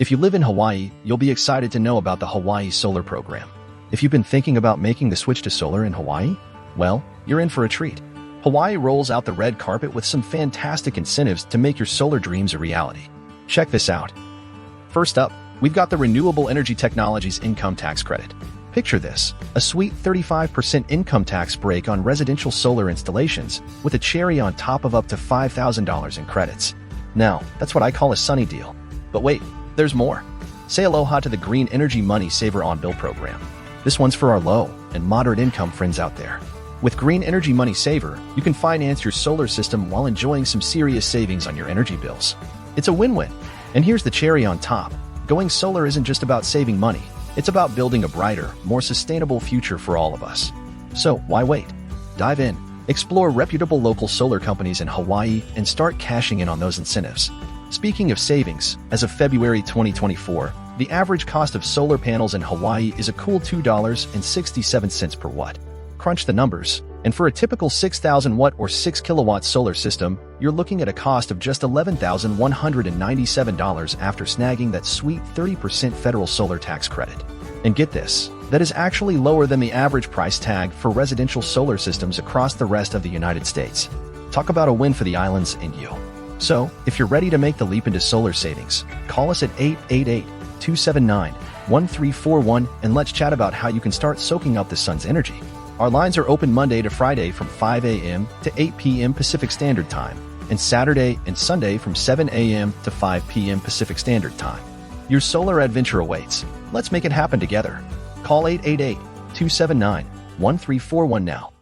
If you live in Hawaii, you'll be excited to know about the Hawaii Solar Program. If you've been thinking about making the switch to solar in Hawaii, well, you're in for a treat. Hawaii rolls out the red carpet with some fantastic incentives to make your solar dreams a reality. Check this out. First up, we've got the Renewable Energy Technologies Income Tax Credit. Picture this, a sweet 35% income tax break on residential solar installations with a cherry on top of up to $5,000 in credits. Now, that's what I call a sunny deal. But wait, there's more. Say aloha to the Green Energy Money Saver On-Bill program. This one's for our low and moderate income friends out there. With Green Energy Money Saver, you can finance your solar system while enjoying some serious savings on your energy bills. It's a win-win. And here's the cherry on top. Going solar isn't just about saving money. It's about building a brighter, more sustainable future for all of us. So why wait? Dive in, explore reputable local solar companies in Hawaii, and start cashing in on those incentives. Speaking of savings, as of February 2024, the average cost of solar panels in Hawaii is a cool $2.67 per watt. Crunch the numbers, and for a typical 6,000 watt or 6 kilowatt solar system, you're looking at a cost of just $11,197 after snagging that sweet 30% federal solar tax credit. And get this, that is actually lower than the average price tag for residential solar systems across the rest of the United States. Talk about a win for the islands and you. So, if you're ready to make the leap into solar savings, call us at 888-279-1341 and let's chat about how you can start soaking up the sun's energy. Our lines are open Monday to Friday from 5 a.m. to 8 p.m. Pacific Standard Time, and Saturday and Sunday from 7 a.m. to 5 p.m. Pacific Standard Time. Your solar adventure awaits. Let's make it happen together. Call 888-279-1341 now.